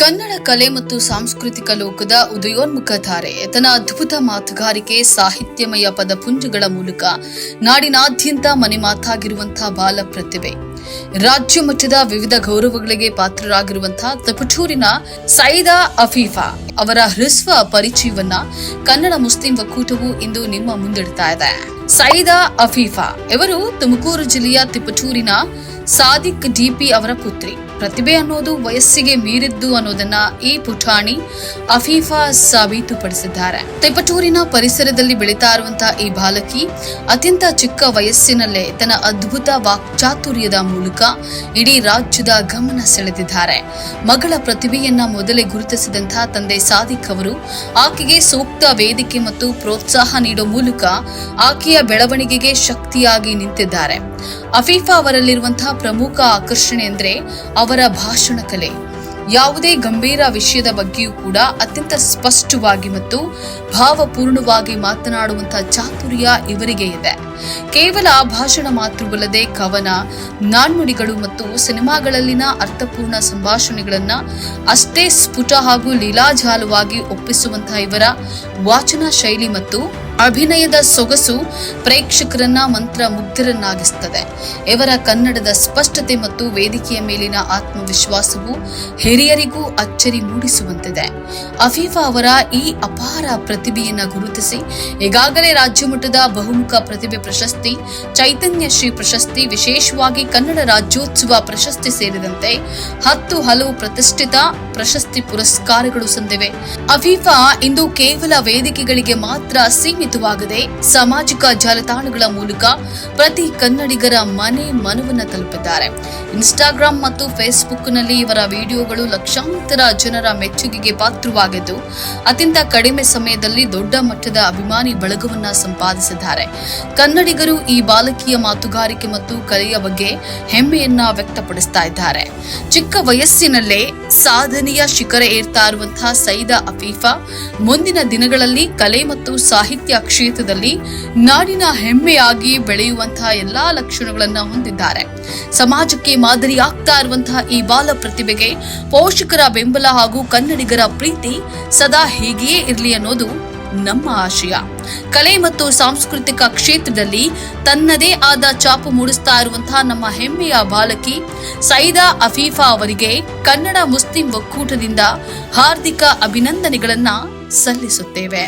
ಕನ್ನಡ ಕಲೆ ಮತ್ತು ಸಾಂಸ್ಕೃತಿಕ ಲೋಕದ ಉದಯೋನ್ಮುಖ ತಾರೆ ತನ್ನ ಅದ್ಭುತ ಮಾತುಗಾರಿಕೆ ಸಾಹಿತ್ಯಮಯ ಪದಪುಂಜಗಳ ಮೂಲಕ ನಾಡಿನಾದ್ಯಂತ ಮನೆ ಮಾತಾಗಿರುವಂತಹ ಬಾಲ ಪ್ರತಿಭೆ. ರಾಜ್ಯ ಮಟ್ಟದ ವಿವಿಧ ಗೌರವಗಳಿಗೆ ಪಾತ್ರರಾಗಿರುವಂತಹ ತಿಪಟೂರಿನ ಸೈದಾ ಅಫೀಫಾ ಅವರ ಹ್ರಸ್ವ ಪರಿಚಯವನ್ನ ಕನ್ನಡ ಮುಸ್ಲಿಂ ಒಕ್ಕೂಟವು ಇಂದು ನಿಮ್ಮ ಮುಂದಿಡ್ತಾ ಇದೆ. ಸೈದಾ ಅಫೀಫಾ ಇವರು ತುಮಕೂರು ಜಿಲ್ಲೆಯ ತಿಪಟೂರಿನ ಸಾದಿಕ್ ಡಿಪಿ ಅವರ ಪುತ್ರಿ. ಪ್ರತಿಭೆ ಅನ್ನೋದು ವಯಸ್ಸಿಗೆ ಮೀರಿದ್ದು ಅನ್ನೋದನ್ನ ಈ ಪುಟಾಣಿ ಅಫೀಫಾ ಸಾಬೀತುಪಡಿಸಿದ್ದಾರೆ. ತಿಪಟೂರಿನ ಪರಿಸರದಲ್ಲಿ ಬೆಳೀತಾ ಇರುವಂತಹ ಈ ಬಾಲಕಿ ಅತ್ಯಂತ ಚಿಕ್ಕ ವಯಸ್ಸಿನಲ್ಲೇ ತನ್ನ ಅದ್ಭುತ ವಾಕ್ಚಾತುರ್ಯದ ಮೂಲಕ ಇಡೀ ರಾಜ್ಯದ ಗಮನ ಸೆಳೆದಿದ್ದಾರೆ. ಮಗಳ ಪ್ರತಿಭೆಯನ್ನ ಮೊದಲೇ ಗುರುತಿಸಿದಂತಹ ತಂದೆ ಸಾದಿಕ್ ಅವರು ಆಕೆಗೆ ಸೂಕ್ತ ವೇದಿಕೆ ಮತ್ತು ಪ್ರೋತ್ಸಾಹ ನೀಡುವ ಮೂಲಕ ಆಕೆಯ ಬೆಳವಣಿಗೆಗೆ ಶಕ್ತಿಯಾಗಿ ನಿಂತಿದ್ದಾರೆ. ಅಫೀಫಾ ಅವರಲ್ಲಿರುವಂತಹ ಪ್ರಮುಖ ಆಕರ್ಷಣೆ ಅಂದ್ರೆ ಅವರ ಭಾಷಣ ಕಲೆ. ಯಾವುದೇ ಗಂಭೀರ ವಿಷಯದ ಬಗ್ಗೆಯೂ ಕೂಡ ಅತ್ಯಂತ ಸ್ಪಷ್ಟವಾಗಿ ಮತ್ತು ಭಾವಪೂರ್ಣವಾಗಿ ಮಾತನಾಡುವಂತಹ ಚಾತುರ್ಯ ಇವರಿಗೆ ಇದೆ. ಕೇವಲ ಭಾಷಣ ಮಾತ್ರವಲ್ಲದೆ ಕವನ, ನಾಣ್ಣುಡಿಗಳು ಮತ್ತು ಸಿನಿಮಾಗಳಲ್ಲಿನ ಅರ್ಥಪೂರ್ಣ ಸಂಭಾಷಣೆಗಳನ್ನ ಅಷ್ಟೇ ಸ್ಫುಟ ಹಾಗೂ ಲೀಲಾಜಾಲವಾಗಿ ಒಪ್ಪಿಸುವಂತಹ ಇವರ ವಾಚನ ಶೈಲಿ ಮತ್ತು ಅಭಿನಯದ ಸೊಗಸು ಪ್ರೇಕ್ಷಕರನ್ನ ಮಂತ್ರ ಮುಗ್ಧರನ್ನಾಗಿಸುತ್ತದೆ. ಇವರ ಕನ್ನಡದ ಸ್ಪಷ್ಟತೆ ಮತ್ತು ವೇದಿಕೆಯ ಮೇಲಿನ ಆತ್ಮವಿಶ್ವಾಸವು ಹಿರಿಯರಿಗೂ ಅಚ್ಚರಿ ಮೂಡಿಸುವಂತಿದೆ. ಅಫೀಫಾ ಅವರ ಈ ಅಪಾರ ಪ್ರತಿಭೆಯನ್ನ ಗುರುತಿಸಿ ಈಗಾಗಲೇ ರಾಜ್ಯ ಮಟ್ಟದ ಬಹುಮುಖ ಪ್ರತಿಭೆ ಪ್ರಶಸ್ತಿ, ಚೈತನ್ಯ ಶ್ರೀ ಪ್ರಶಸ್ತಿ, ವಿಶೇಷವಾಗಿ ಕನ್ನಡ ರಾಜ್ಯೋತ್ಸವ ಪ್ರಶಸ್ತಿ ಸೇರಿದಂತೆ 10 ಹಲವು ಪ್ರತಿಷ್ಠಿತ ಪ್ರಶಸ್ತಿ ಪುರಸ್ಕಾರಗಳು ಸಂದಿವೆ. ಅಫೀಫಾ ಇಂದು ಕೇವಲ ವೇದಿಕೆಗಳಿಗೆ ಮಾತ್ರ ಸೀಮಿತವಾಗದೆ ಸಾಮಾಜಿಕ ಜಾಲತಾಣಗಳ ಮೂಲಕ ಪ್ರತಿ ಕನ್ನಡಿಗರ ಮನೆ ಮನವನ್ನ ತಲುಪಿದ್ದಾರೆ. ಇನ್ಸ್ಟಾಗ್ರಾಂ ಮತ್ತು ಫೇಸ್ಬುಕ್ನಲ್ಲಿ ಇವರ ವಿಡಿಯೋಗಳು ಲಕ್ಷಾಂತರ ಜನರ ಮೆಚ್ಚುಗೆಗೆ ಪಾತ್ರವಾಗಿದ್ದು ಅತ್ಯಂತ ಕಡಿಮೆ ಸಮಯದಲ್ಲಿ ದೊಡ್ಡ ಮಟ್ಟದ ಅಭಿಮಾನಿ ಬಳಗವನ್ನ ಸಂಪಾದಿಸಿದ್ದಾರೆ. ಕನ್ನಡಿಗರು ಈ ಬಾಲಕಿಯ ಮಾತುಗಾರಿಕೆ ಮತ್ತು ಕಲೆಯ ಬಗ್ಗೆ ಹೆಮ್ಮೆಯನ್ನ ವ್ಯಕ್ತಪಡಿಸ್ತಾ ಇದ್ದಾರೆ. ಚಿಕ್ಕ ವಯಸ್ಸಿನಲ್ಲೇ ಸಾಧನೆಯ ಶಿಖರ ಏರ್ತಾ ಇರುವಂತಹ ಸೈದಾ ಅಫೀಫಾ ಮುಂದಿನ ದಿನಗಳಲ್ಲಿ ಕಲೆ ಮತ್ತು ಸಾಹಿತ್ಯ ಕ್ಷೇತ್ರದಲ್ಲಿ ನಾಡಿನ ಹೆಮ್ಮೆಯಾಗಿ ಬೆಳೆಯುವಂತಹ ಎಲ್ಲಾ ಲಕ್ಷಣಗಳನ್ನ ಹೊಂದಿದ್ದಾರೆ. ಸಮಾಜಕ್ಕೆ ಮಾದರಿಯಾಗ್ತಾ ಇರುವಂತಹ ಈ ಬಾಲ ಪ್ರತಿಭೆಗೆ ಪೋಷಕರ ಬೆಂಬಲ ಹಾಗೂ ಕನ್ನಡಿಗರ ಪ್ರೀತಿ ಸದಾ ಹೀಗೆಯೇ ಇರಲಿ ಅನ್ನೋದು ನಮ್ಮ ಆಶಯ. ಕಲೆ ಮತ್ತು ಸಾಂಸ್ಕೃತಿಕ ಕ್ಷೇತ್ರದಲ್ಲಿ ತನ್ನದೇ ಆದ ಛಾಪು ಮೂಡಿಸ್ತಾ ಇರುವಂತಹ ನಮ್ಮ ಹೆಮ್ಮೆಯ ಬಾಲಕಿ ಸೈದಾ ಅಫೀಫಾ ಅವರಿಗೆ ಕನ್ನಡ ಮುಸ್ಲಿಂ ಒಕ್ಕೂಟದಿಂದ ಹಾರ್ದಿಕ ಅಭಿನಂದನೆಗಳನ್ನ ಸಲ್ಲಿಸುತ್ತೇವೆ.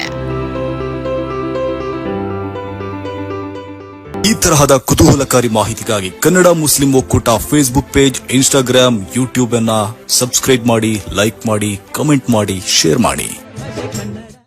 ಈ ತರಹದ ಕುತೂಹಲಕಾರಿ ಮಾಹಿತಿಗಾಗಿ ಕನ್ನಡ ಮುಸ್ಲಿಂ ಒಕ್ಕೂಟ ಫೇಸ್ಬುಕ್ ಪೇಜ್, ಇನ್ಸ್ಟಾಗ್ರಾಮ್, ಯೂಟ್ಯೂಬ್ ಅನ್ನ ಸಬ್ಸ್ಕ್ರೈಬ್ ಮಾಡಿ, ಲೈಕ್ ಮಾಡಿ, ಕಮೆಂಟ್ ಮಾಡಿ, ಶೇರ್ ಮಾಡಿ.